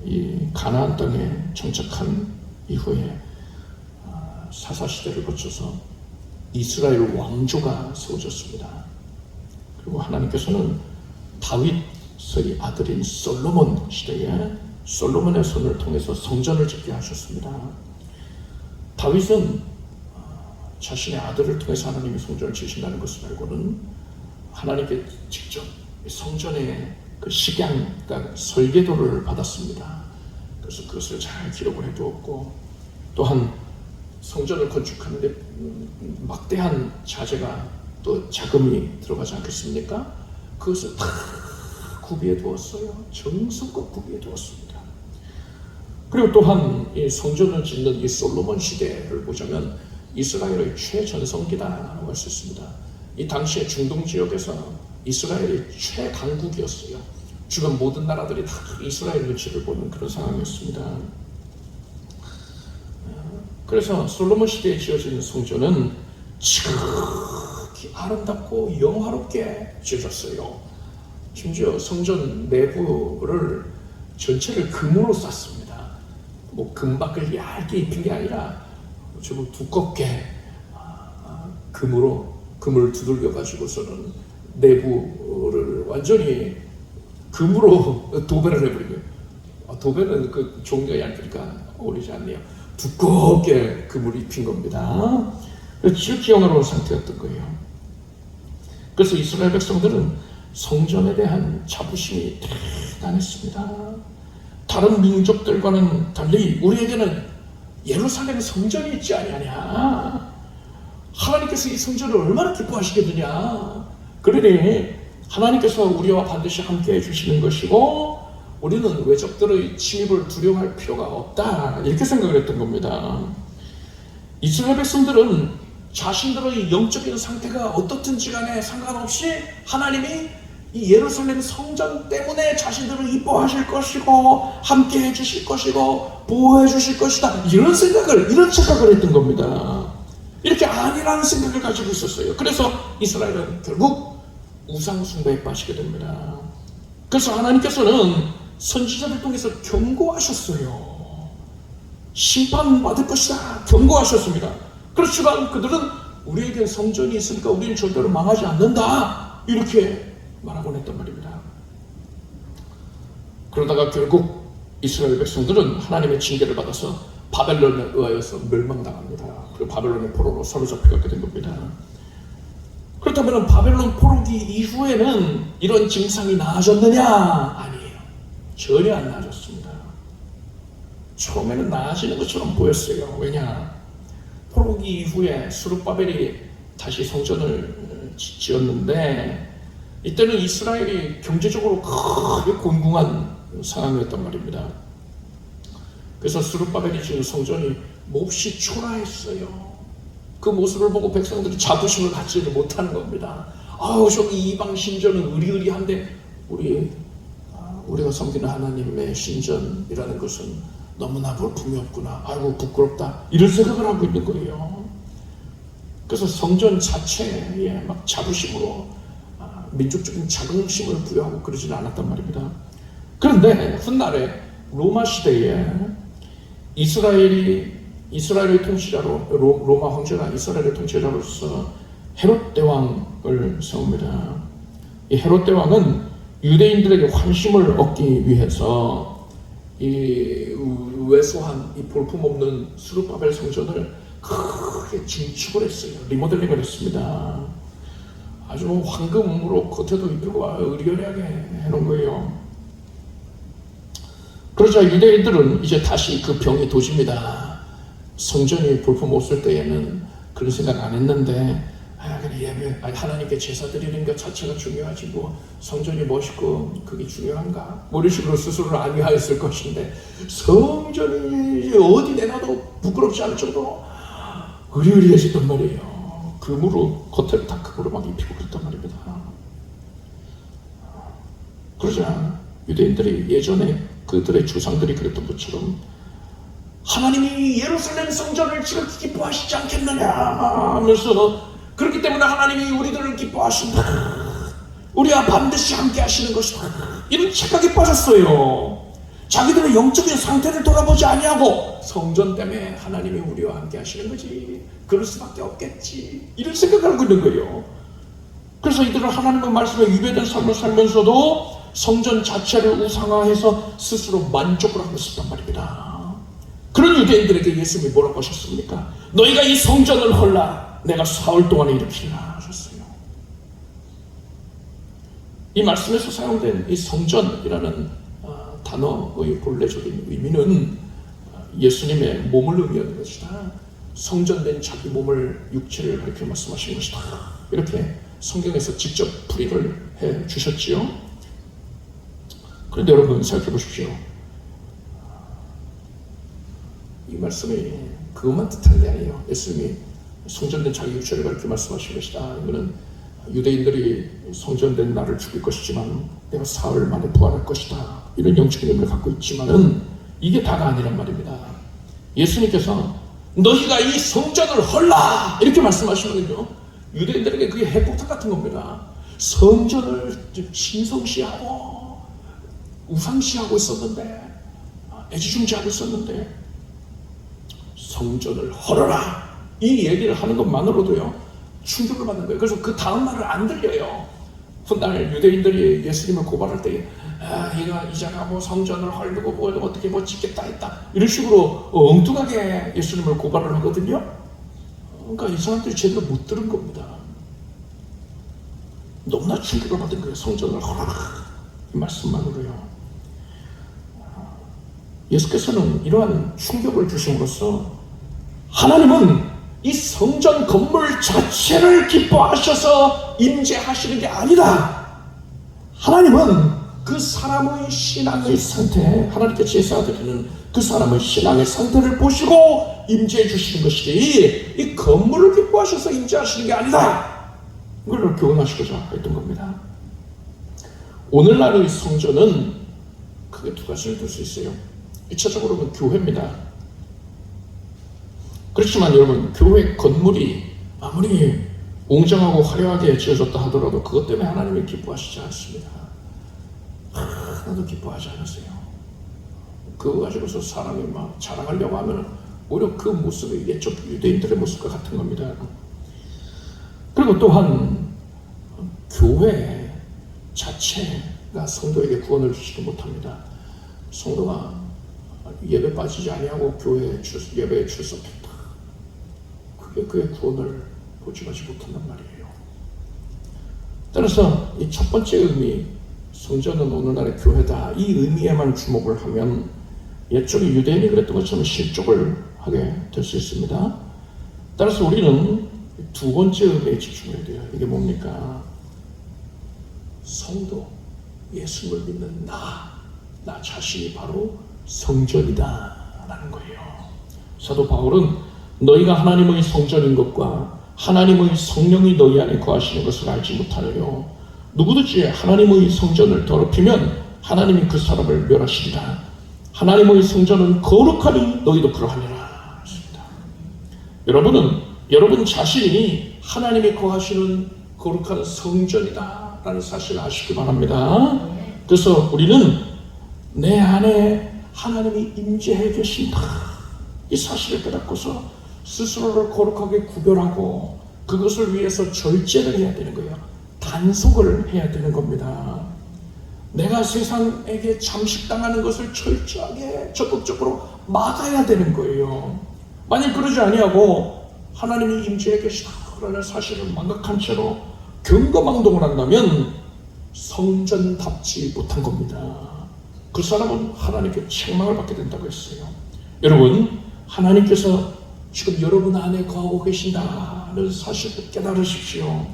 [SPEAKER 1] 이 가나안 땅에 정착한 이후에 사사시대를 거쳐서 이스라엘 왕조가 세워졌습니다. 그리고 하나님께서는 다윗의 아들인 솔로몬 시대에 솔로몬의 손을 통해서 성전을 짓게 하셨습니다. 다윗은 자신의 아들을 통해서 하나님이 성전을 지으신다는 것을 알고는 하나님께 직접 성전의 그 식양, 그러니까 설계도를 받았습니다. 그래서 그것을 잘 기록을 해두었고, 또한 성전을 건축하는데 막대한 자재가 또 자금이 들어가지 않겠습니까? 그것을 다 구비해 두었어요. 정성껏 구비해 두었습니다. 그리고 또한 이 성전을 짓는 이 솔로몬 시대를 보자면 이스라엘의 최전성기다라고 할 수 있습니다. 이 당시에 중동 지역에서 이스라엘이 최강국이었어요. 주변 모든 나라들이 다 이스라엘 눈치를 보는 그런 상황이었습니다. 그래서 솔로몬 시대에 지어진 성전은 지극히 아름답고 영화롭게 지어졌어요. 심지어 성전 내부를 전체를 금으로 쌌습니다. 뭐 금박을 얇게 입힌 게 아니라 좀 두껍게 금을 두들겨 가지고서는 내부를 완전히 금으로 도배를 해버리고요. 도배는 그 종이가 얇으니까 어울리지 않네요. 두껍게 금을 입힌 겁니다. 지극히 영화로운 상태였던 거예요. 그래서 이스라엘 백성들은 성전에 대한 자부심이 대단했습니다. 다른 민족들과는 달리 우리에게는 예루살렘 성전이 있지 아니하냐. 하나님께서 이 성전을 얼마나 기뻐하시겠느냐. 그러니 하나님께서 우리와 반드시 함께 해주시는 것이고 우리는 외적들의 침입을 두려워할 필요가 없다, 이렇게 생각을 했던 겁니다. 이스라엘 백성들은 자신들의 영적인 상태가 어떻든지 간에 상관없이 하나님이 이 예루살렘 성전 때문에 자신들을 이뻐하실 것이고 함께 해주실 것이고 보호해 주실 것이다, 이런 착각을 했던 겁니다. 이렇게 아니라는 생각을 가지고 있었어요. 그래서 이스라엘은 결국 우상 숭배에 빠지게 됩니다. 그래서 하나님께서는 선지자를 통해서 경고하셨어요. 심판받을 것이다, 경고하셨습니다. 그렇지만 그들은 우리에겐 성전이 있으니까 우리는 절대로 망하지 않는다, 이렇게 말하곤 했단 말입니다. 그러다가 결국 이스라엘 백성들은 하나님의 징계를 받아서 바벨론에 의하여서 멸망당합니다. 그리고 바벨론의 포로로 사로잡혀가게 된 겁니다. 그렇다면 바벨론 포로기 이후에는 이런 증상이 나아졌느냐? 아니에요. 전혀 안 나아졌습니다. 처음에는 나아지는 것처럼 보였어요. 왜냐? 포로기 이후에 스룹바벨이 다시 성전을 지었는데 이때는 이스라엘이 경제적으로 크게 곤궁한 상황이었단 말입니다. 그래서 스룹바벨이 지은 성전이 몹시 초라했어요. 그 모습을 보고 백성들이 자부심을 갖지를 못하는 겁니다. 아우, 저기 이방 신전은 의리의리한데 우리가 섬기는 하나님의 신전이라는 것은 너무나 볼품이 없구나, 아이고 부끄럽다, 이런 생각을 하고 있는 거예요. 그래서 성전 자체에 막 자부심으로 민족적인 자긍심을 부여하고 그러지는 않았단 말입니다. 그런데 훗날에 로마 시대에 이스라엘의 통치자로, 로마 황제가 이스라엘의 통치자로서 헤롯 대왕을 세웁니다. 이 헤롯 대왕은 유대인들에게 환심을 얻기 위해서 이 왜소한 이 볼품없는 스룹바벨 성전을 크게 증축을 했어요. 리모델링을 했습니다. 아주 황금으로 겉에도 입히고 의리의리하게 해놓은 거예요. 그러자 유대인들은 이제 다시 그 병이 도집니다. 성전이 볼품 없을 때에는 그런 생각 안 했는데 그래, 하나님께 제사 드리는 것 자체가 중요하지 뭐 성전이 멋있고 그게 중요한가, 뭐 이런 식으로 스스로를 안위하였을 것인데 성전이 어디 내놔도 부끄럽지 않을 정도로 의리의리해졌단 말이에요. 금으로 겉에를 다 금으로 막 입히고 그랬단 말입니다. 그러자 유대인들이 예전에 그들의 조상들이 그랬던 것처럼 하나님이 예루살렘 성전을 지금 기뻐하시지 않겠느냐 하면서, 그렇기 때문에 하나님이 우리들을 기뻐하신다, 우리와 반드시 함께 하시는 것이다, 이런 착각에 빠졌어요. 자기들의 영적인 상태를 돌아보지 아니하고 성전 때문에 하나님이 우리와 함께 하시는 거지, 그럴 수밖에 없겠지, 이런 생각을 하고 있는 거예요. 그래서 이들은 하나님의 말씀에 위배된 삶을 살면서도 성전 자체를 우상화해서 스스로 만족을 하고 있었단 말입니다. 그런 유대인들에게 예수님이 뭐라고 하셨습니까? 너희가 이 성전을 헐라, 내가 사흘 동안에 일으키리라 하셨어요. 이 말씀에서 사용된 이 성전이라는 단어의 본래적인 의미는 예수님의 몸을 의미하는 것이다, 성전된 자기 몸을, 육체를 가리켜 말씀하신 것이다, 이렇게 성경에서 직접 풀이를 해 주셨지요. 그런데 여러분 생각해 보십시오. 이 말씀이 그것만 뜻하는 게 아니에요. 예수님이 성전된 자기 육체를 가리켜 말씀하신 것이다, 이거는 유대인들이 성전된 나를 죽일 것이지만 내가 사흘 만에 부활할 것이다, 이런 영적인 의미를 갖고 있지만은 이게 다가 아니란 말입니다. 예수님께서 너희가 이 성전을 헐라, 이렇게 말씀하시는군요. 유대인들에게 그게 핵폭탄 같은 겁니다. 성전을 신성시하고 우상시하고 있었는데, 애지중지하고 있었는데 성전을 헐어라, 이 얘기를 하는 것만으로도요 충격을 받는 거예요. 그래서 그 다음 말을 안 들려요. 훗날 유대인들이 예수님을 고발할 때 얘가 이자가 뭐 성전을 헐고 뭐 어떻게 뭐 짓겠다 했다, 이런 식으로 엉뚱하게 예수님을 고발을 하거든요. 그러니까 이 사람들이 제대로 못 들은 겁니다. 너무나 충격을 받은 거예요. 성전을 헐어라, 이 말씀만으로요. 예수께서는 이러한 충격을 주심으로써 하나님은 이 성전 건물 자체를 기뻐하셔서 임재하시는 게 아니라 하나님은 그 사람의 신앙의 상태, 하나님께 제사 드리는 그 사람의 신앙의 상태를 보시고 임재해 주시는 것이지 이 건물을 기뻐하셔서 임재하시는 게 아니다. 이걸 교훈하시고자 했던 겁니다. 오늘날의 성전은 크게 두 가지를 들 수 있어요. 1차적으로는 교회입니다. 그렇지만 여러분, 교회 건물이 아무리 웅장하고 화려하게 지어졌다 하더라도 그것 때문에 하나님이 기뻐하시지 않습니다. 하나도 기뻐하지 않으세요. 그거 가지고서 사람이 막 자랑하려고 하면 오히려 그 모습이 옛적 유대인들의 모습과 같은 겁니다. 그리고 또한 교회 자체가 성도에게 구원을 주지도 못합니다. 성도가 예배 빠지지 아니하고 예배에 출석했다. 그게 그의 구원을 보증하지 못한단 말이에요. 따라서 이 첫 번째 의미, 성전은 오늘날의 교회다, 이 의미에만 주목을 하면 옛적에 유대인이 그랬던 것처럼 실족을 하게 될 수 있습니다. 따라서 우리는 두 번째 의미에 집중해야 돼요. 이게 뭡니까? 성도, 예수를 믿는 나 자신이 바로 성전이다 라는 거예요. 사도 바울은 너희가 하나님의 성전인 것과 하나님의 성령이 너희 안에 거하시는 것을 알지 못하느뇨. 누구든지 하나님의 성전을 더럽히면 하나님이 그 사람을 멸하시리라. 하나님의 성전은 거룩하니 너희도 그러하니라. 여러분 자신이 하나님이 거하시는 거룩한 성전이다 라는 사실을 아시기 바랍니다. 그래서 우리는 내 안에 하나님이 임재해 계신다, 이 사실을 깨닫고서 스스로를 거룩하게 구별하고 그것을 위해서 절제를 해야 되는 거예요. 단속을 해야 되는 겁니다. 내가 세상에게 잠식당하는 것을 철저하게 적극적으로 막아야 되는 거예요. 만약 그러지 아니하고 하나님이 임재해 계시다라는 사실을 망각한 채로 경거망동을 한다면 성전답지 못한 겁니다. 그 사람은 하나님께 책망을 받게 된다고 했어요. 여러분, 하나님께서 지금 여러분 안에 거하고 계신다는 사실을 깨달으십시오.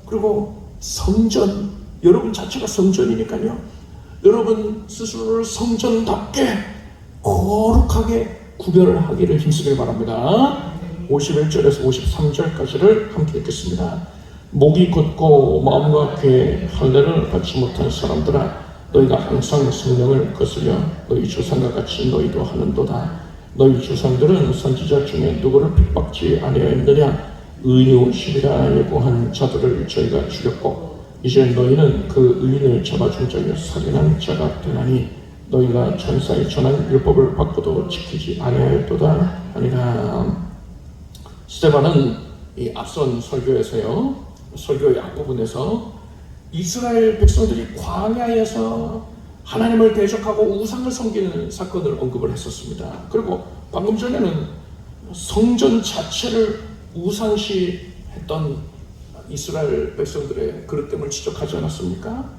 [SPEAKER 1] 그리고 성전, 여러분 자체가 성전이니까요. 여러분 스스로를 성전답게 거룩하게 구별을 하기를 힘쓰길 바랍니다. 51절에서 53절까지를 함께 읽겠습니다. 목이 곧고 마음과 귀에 할례를 받지 못한 사람들아, 너희가 항상 성령을 거스려 너희 조상과 같이 너희도 하는도다. 너희 조상들은 선지자 중에 누구를 핍박지 아니하였느냐? 의인이오시리라 예고한 자들을 저희가 죽였고 이제 너희는 그 의인을 잡아준 자여 살인한 자가 되나니 너희가 천사의 전한 율법을 받고도 지키지 아니하였도다 아니라. 스데반은 이 앞선 설교의 앞부분에서 이스라엘 백성들이 광야에서 하나님을 대적하고 우상을 섬기는 사건을 언급을 했었습니다. 그리고 방금 전에는 성전 자체를 우상시했던 이스라엘 백성들의 그릇됨을 지적하지 않았습니까?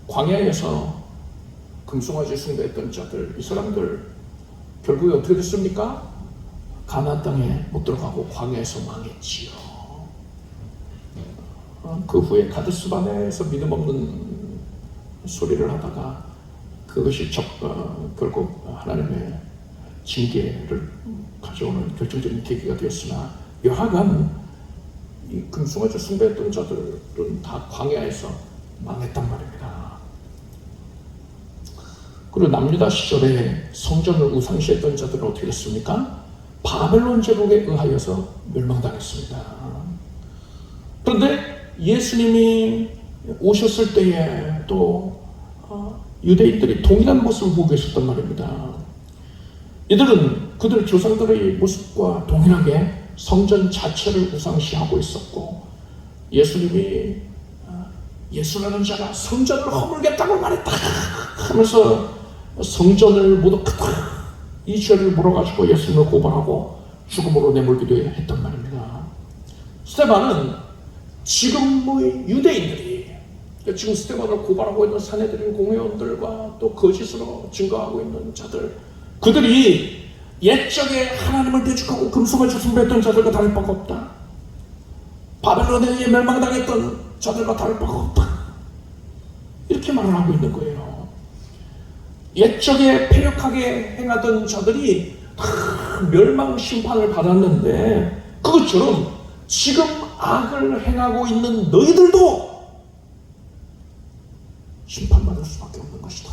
[SPEAKER 1] 광야에서 금송아지 숭배했던 자들, 이 사람들 결국에 어떻게 됐습니까? 가나안 땅에 못 들어가고 광야에서 망했지요. 그 후에 가데스바네에서 믿음 없는 소리를 하다가 그것이 결국 하나님의 징계를 가져오는 결정적인 계기가 되었으나, 여하간 이 금송아지 숭배했던 자들은 다 광야에서 망했단 말입니다. 그리고 남유다 시절에 성전을 우상시했던 자들은 어떻게 됐습니까? 바벨론 제국에 의하여서 멸망당했습니다. 그런데 예수님이 오셨을 때에 또 유대인들이 동일한 모습을 보고 계셨단 말입니다. 이들은 그들 조상들의 모습과 동일하게 성전 자체를 우상시하고 있었고, 예수님이 예수라는 자가 성전을 허물겠다고 말했다 하면서 성전을 모독했다, 이 죄를 물어가지고 예수님을 고발하고 죽음으로 내몰기도 했단 말입니다. 스데반은 지금의 유대인들이, 지금 스데반을 고발하고 있는 산헤드린 공회원들과 또 거짓으로 증거하고 있는 자들, 그들이 옛적에 하나님을 대적하고 금송아지 숭배했던 자들과 다를 바가 없다. 바벨론에 의해 멸망당했던 자들과 다를 바가 없다. 이렇게 말을 하고 있는 거예요. 옛적에 패역하게 행하던 자들이 다 멸망 심판을 받았는데, 그것처럼 지금 악을 행하고 있는 너희들도 심판받을 수밖에 없는 것이다.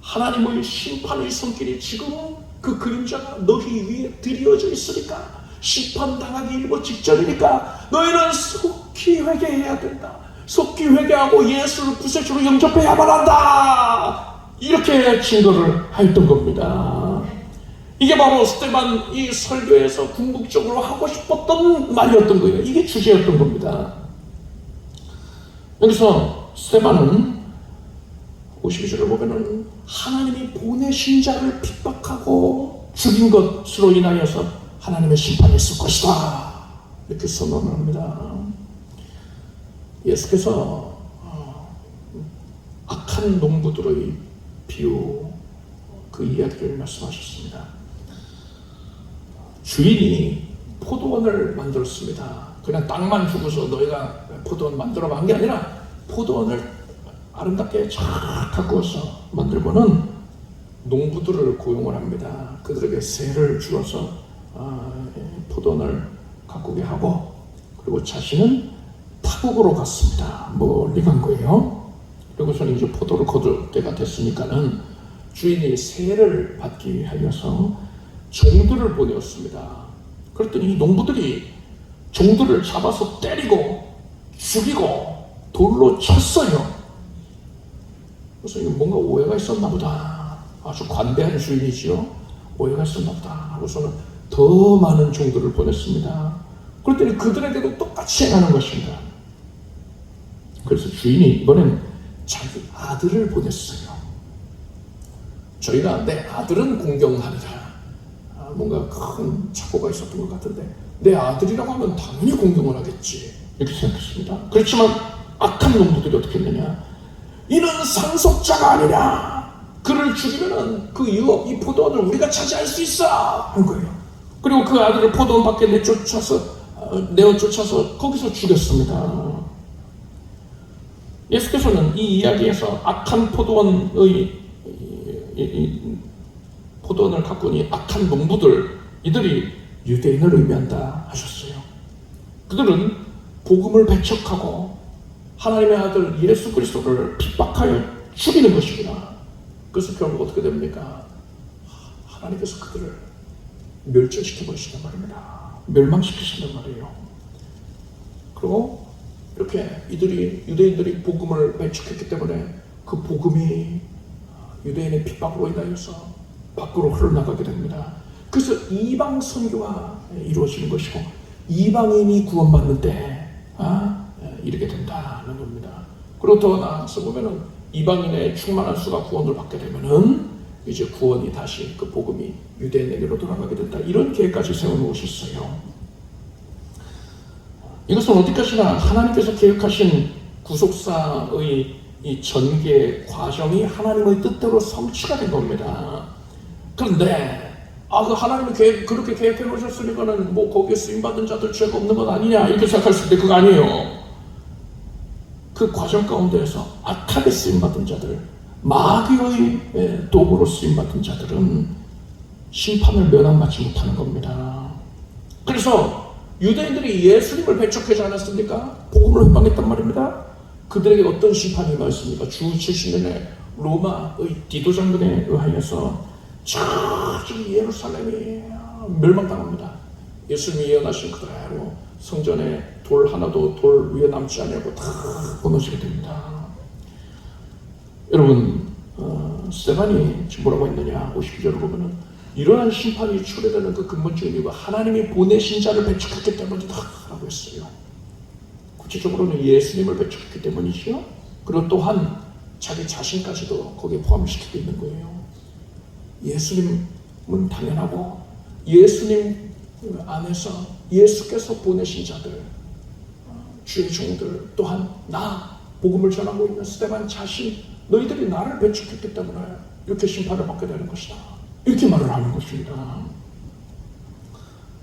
[SPEAKER 1] 하나님의 심판의 손길이 지금 그 그림자가 너희 위에 드리워져 있으니까, 심판당하기 일보 직전이니까 너희는 속히 회개해야 된다. 속히 회개하고 예수를 구세주로 영접해야만 한다. 이렇게 증거를 하였던 겁니다. 이게 바로 스데반 이 설교에서 궁극적으로 하고 싶었던 말이었던 거예요. 이게 주제였던 겁니다. 여기서 스데반은 52절을 보면은 하나님이 보내신 자를 핍박하고 죽인 것으로 인하여서 하나님의 심판이 있을 것이다. 이렇게 선언을 합니다. 예수께서 악한 농부들의 비유, 그 이야기를 말씀하셨습니다. 주인이 포도원을 만들었습니다. 그냥 땅만 주고서 너희가 포도원 만들어봐 한 게 아니라 포도원을 아름답게 쫙 가꾸어서 만들고는 농부들을 고용을 합니다. 그들에게 세를 주어서 포도원을 가꾸게 하고, 그리고 자신은 타국으로 갔습니다. 멀리 간 거예요. 그리고서는 이제 포도를 거둘 때가 됐으니까는 주인이 세를 받기 위하여서 종들을 보내었습니다. 그랬더니 이 농부들이 종들을 잡아서 때리고 죽이고 돌로 쳤어요. 그래서 이거 뭔가 오해가 있었나 보다. 아주 관대한 주인이지요. 오해가 있었나 보다 하고서는 더 많은 종들을 보냈습니다. 그랬더니 그들에게도 똑같이 행하는 것입니다. 그래서 주인이 이번엔 자기 아들을 보냈어요. 저희가 내 아들은 공경하리라, 뭔가 큰 착오가 있었던 것 같은데, 내 아들이라고 하면 당연히 공경을 하겠지, 이렇게 생각했습니다. 그렇지만 악한 놈들이 어떻게 했느냐, 이는 상속자가 아니냐, 그를 죽이면 그 유업, 이 포도원을 우리가 차지할 수 있어 한 거예요. 그리고 그 아들을 포도원 밖에 내어쫓아서 거기서 죽였습니다. 예수께서는 이 이야기에서 악한 포도원을 가꾼 이 악한 농부들, 이들이 유대인을 의미한다 하셨어요. 그들은 복음을 배척하고 하나님의 아들 예수 그리스도를 핍박하여 죽이는 것입니다. 그래서 결국 어떻게 됩니까? 하나님께서 그들을 멸절시켜 버리신단 말입니다. 멸망시키신단 말이에요. 그리고 이렇게 유대인들이 복음을 배척했기 때문에 그 복음이 유대인의 핍박으로 인하여서 밖으로 흘러나가게 됩니다. 그래서 이방 선교가 이루어지는 것이고, 이방인이 구원받는 때 이르게 된다는 겁니다. 그리고 더 나아가서 보면은 이방인의 충만한 수가 구원을 받게 되면은 이제 구원이 다시 그 복음이 유대인에게로 돌아가게 된다, 이런 계획까지 세워놓으셨어요. 이것은 어디까지나 하나님께서 계획하신 구속사의 이 전개 과정이 하나님의 뜻대로 성취가 된 겁니다. 그런데 그 하나님이 그렇게 계획해 놓으셨으니까는 뭐 거기에 쓰임받은 자들 죄가 없는 것 아니냐, 이렇게 생각할 수 있는데 그거 아니에요. 그 과정 가운데에서 악하게 쓰임받은 자들, 마귀의 도구로 쓰임받은 자들은 심판을 면함받지 못하는 겁니다. 그래서 유대인들이 예수님을 배척하지 않았습니까? 복음을 회방했단 말입니다. 그들에게 어떤 심판이 임하였습니까? 주 70년에 로마의 디도 장군에 의하여서 저기 예루살렘이 멸망당합니다. 예수님이 예언하신 그대로 성전에 돌 하나도 돌 위에 남지 않냐고 다 무너지게 됩니다. 여러분, 스데반이 지금 뭐라고 했느냐, 52절을 보면은 이러한 심판이 초래되는 그 근본적인 이유가 하나님이 보내신 자를 배척했기 때문이다 라고 했어요. 구체적으로는 예수님을 배척했기 때문이죠. 그리고 또한 자기 자신까지도 거기에 포함시키고 있는 거예요. 예수님은 당연하고, 예수님 안에서 예수께서 보내신 자들, 주의 종들, 또한 나 복음을 전하고 있는 스데반 자신, 너희들이 나를 배척했기 때문에 이렇게 심판을 받게 되는 것이다, 이렇게 말을 하는 것입니다.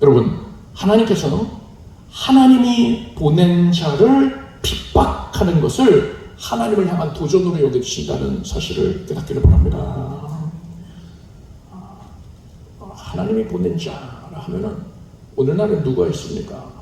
[SPEAKER 1] 여러분, 하나님께서 하나님이 보낸 자를 핍박하는 것을 하나님을 향한 도전으로 여겨주신다는 사실을 깨닫기를 바랍니다. 하나님이 보낸 자라 하면은 오늘날에 누가 있습니까?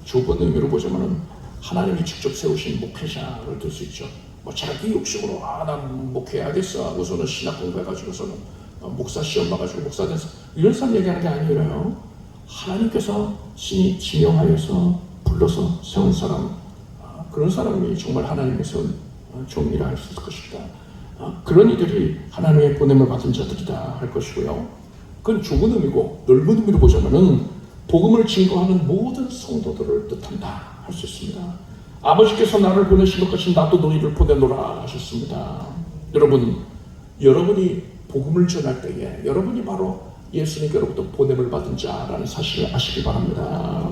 [SPEAKER 1] 좁은 의미로 보자면은 하나님이 직접 세우신 목회자를 들 수 있죠. 자기 욕심으로 난 목회해야겠어 하고서는 신학 공부해가지고서는 목사 시험 봐가지고 목사 돼서 이런 사람 얘기하는 게 아니에요. 하나님께서 신이 지명하여서 불러서 세운 사람, 그런 사람이 정말 하나님의 세운 종이라 할 수 있을 것입니다. 그런 이들이 하나님의 보냄을 받은 자들이다 할 것이고요. 그건 좁은 의미고 넓은 의미로 보자면은 복음을 증거하는 모든 성도들을 뜻한다 할 수 있습니다. 아버지께서 나를 보내신 것 같이 나도 너희를 보내노라 하셨습니다. 여러분이 복음을 전할 때에 여러분이 바로 예수님께로부터 보냄을 받은 자라는 사실을 아시기 바랍니다.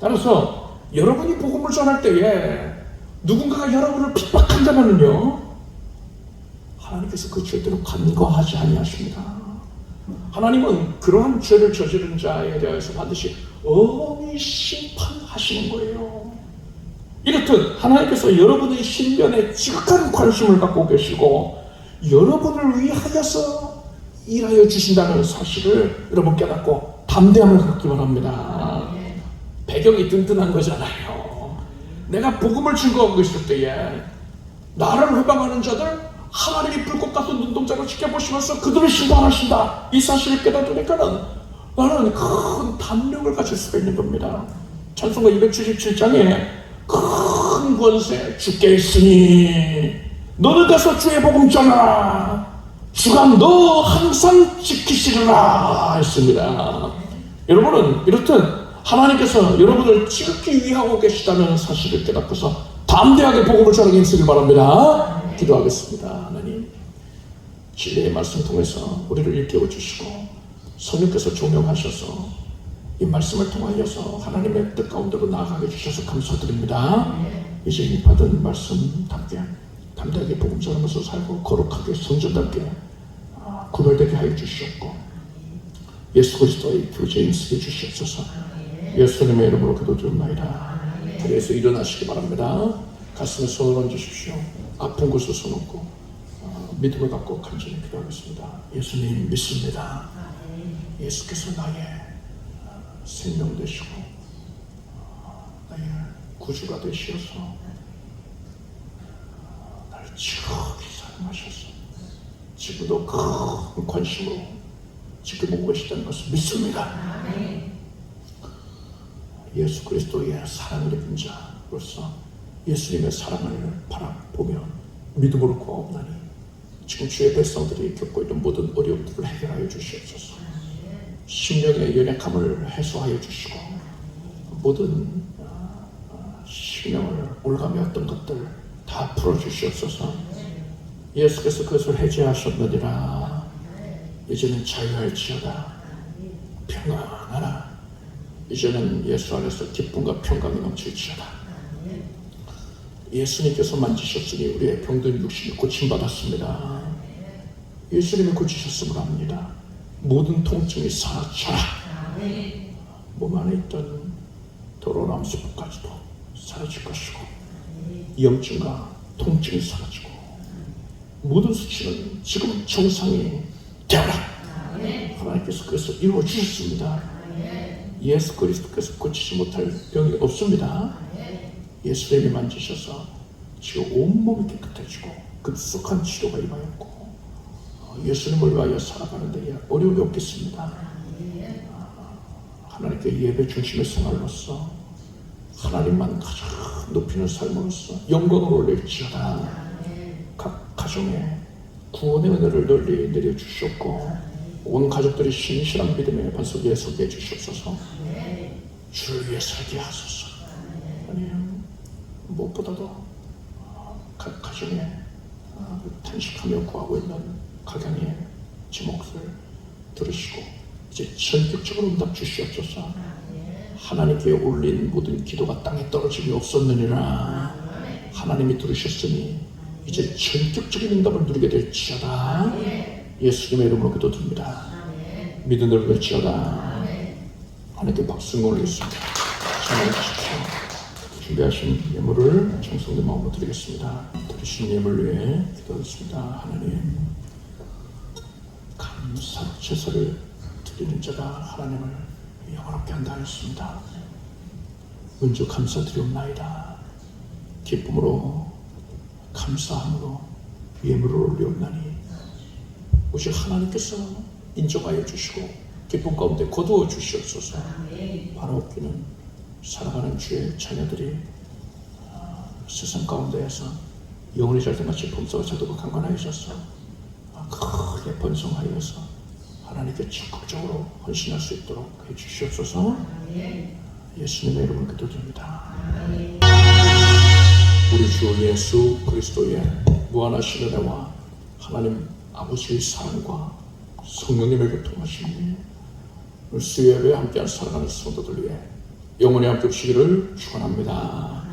[SPEAKER 1] 따라서 여러분이 복음을 전할 때에 누군가가 여러분을 핍박한다면요, 하나님께서 그 죄대로 간과하지 아니하십니다. 하나님은 그러한 죄를 저지른 자에 대해서 반드시 엄히 심판하시는 거예요. 이렇듯 하나님께서 여러분의 신변에 지극한 관심을 갖고 계시고 여러분을 위하여서 일하여 주신다는 사실을 여러분 깨닫고 담대함을 갖기 바랍니다. 배경이 든든한 거잖아요. 내가 복음을 증거하고 있을 때에 나를 회방하는 자들 하나님이 불꽃 같은 눈동자로 지켜보시면서 그들을 심판하신다, 이 사실을 깨닫으니까는 나는 큰 담력을 가질 수가 있는 겁니다. 찬송가 277장에 큰 권세 주께 있으니 너는 가서 주의 복음 전하라, 주가 너 항상 지키시리라 했습니다. 여러분은 이렇듯 하나님께서 여러분을 지극히 위하고 계시다는 사실을 깨닫고서 담대하게 복음을 전하게 힘쓰길 바랍니다. 기도하겠습니다. 하나님, 진리의 말씀 통해서 우리를 일깨워 주시고 성령께서 조명하셔서 이 말씀을 통하여서 하나님의 뜻 가운데로 나아가게 주셔서 감사드립니다. 이제 이 받은 말씀답게 담대하게 복음 전하면서 살고 거룩하게 성전답게 구별되게 하여 주시옵고 예수 그리스도의 교제에 힘쓰게 주시옵소서. 예수님의 이름으로 기도드립니다. 그래서 일어나시기 바랍니다. 가슴에 손을 얹으십시오. 아픈 곳에 손 얹고 믿음을 갖고 간절히 기도하겠습니다. 예수님 믿습니다. 예수께서 나의 생명 되시고 나의 구주가 되시어서 나를 지극히 사랑하셔서 지금도 큰 관심으로 지켜보고 계시다는 것을 믿습니다. 예수 그리스도의 사랑을 입은 자로서 예수님의 사랑을 바라보며 믿음으로 구하옵나니 지금 주의 백성들이 겪고 있는 모든 어려움들을 해결하여 주시옵소서. 심령의 연약함을 해소하여 주시고 모든 심령을 올가매었던 것들 다 풀어주시옵소서. 예수께서 그것을 해제하셨느니라. 이제는 자유할지어다. 평안하라. 이제는 예수 안에서 기쁨과 평강이 넘칠지어다. 예수님께서 만지셨으니 우리의 병든 육신이 고침받았습니다. 예수님이 고치셨음을 압니다. 모든 통증이 사라져라. 몸 안에 있던 더러운 암세포까지도 사라질 것이고 염증과 통증이 사라지고 모든 수치는 지금 정상이 되어라. 하나님께서 그것을 이루어 주셨습니다. 예수 그리스도께서 고치지 못할 병이 없습니다. 예수님이 만지셔서 지금 온몸이 깨끗해지고 급속한 치료가 임하였고 예수님을 위하여 살아가는 데에 어려움이 없겠습니다. 하나님께 예배 중심의 생활로서 하나님만 가장 높이는 삶으로서 영광을 올릴지어다. 각 가정에 구원의 은혜를 널리 내려주셨고 온 가족들이 신실한 믿음의 반석에 서게 해주시옵소서. 주를 위해 살게 하소서. 하나님, 무엇보다도 각 가정에 탄식하며 구하고 있는 각양의 제목을 들으시고 이제 전격적으로 응답 주시옵소서. 하나님께 올린 모든 기도가 땅에 떨어짐이 없었느니라. 하나님이 들으셨으니 이제 전격적인 응답을 누리게 될지어다. 예수님의 이름으로 기도드립니다. 믿음을 걸지어다. 하나님께 박수를 올리겠습니다. 참여해 주십시오. 준비하신 예물을 정성된 마음으로 드리겠습니다. 드리신 예물 위해 기도하겠습니다. 하나님, 감사로 제사를 드리는 자가 하나님을 영원롭게 한다 하였습니다. 은주 감사드리옵나이다. 기쁨으로 감사함으로 예물을 올리옵나니 오직 하나님께서 인정하여 주시고 기쁨 가운데 거두어 주시옵소서. 바로 없기는 살아가는 주의 자녀들이 세상 가운데에서 영혼이 잘된 같이 범사와 자도가 강건하여져서 크게 번성하여서 하나님께 적극적으로 헌신할 수 있도록 해주시옵소서. 예수님의 이름으로 기도드립니다. 우리 주 예수 그리스도의 무한하신 은혜와 하나님 아버지의 사랑과 성령님의 교통하심이 수요예배에 함께한 사랑하는 성도들 위해 영원히 함께 없시기를 축원합니다.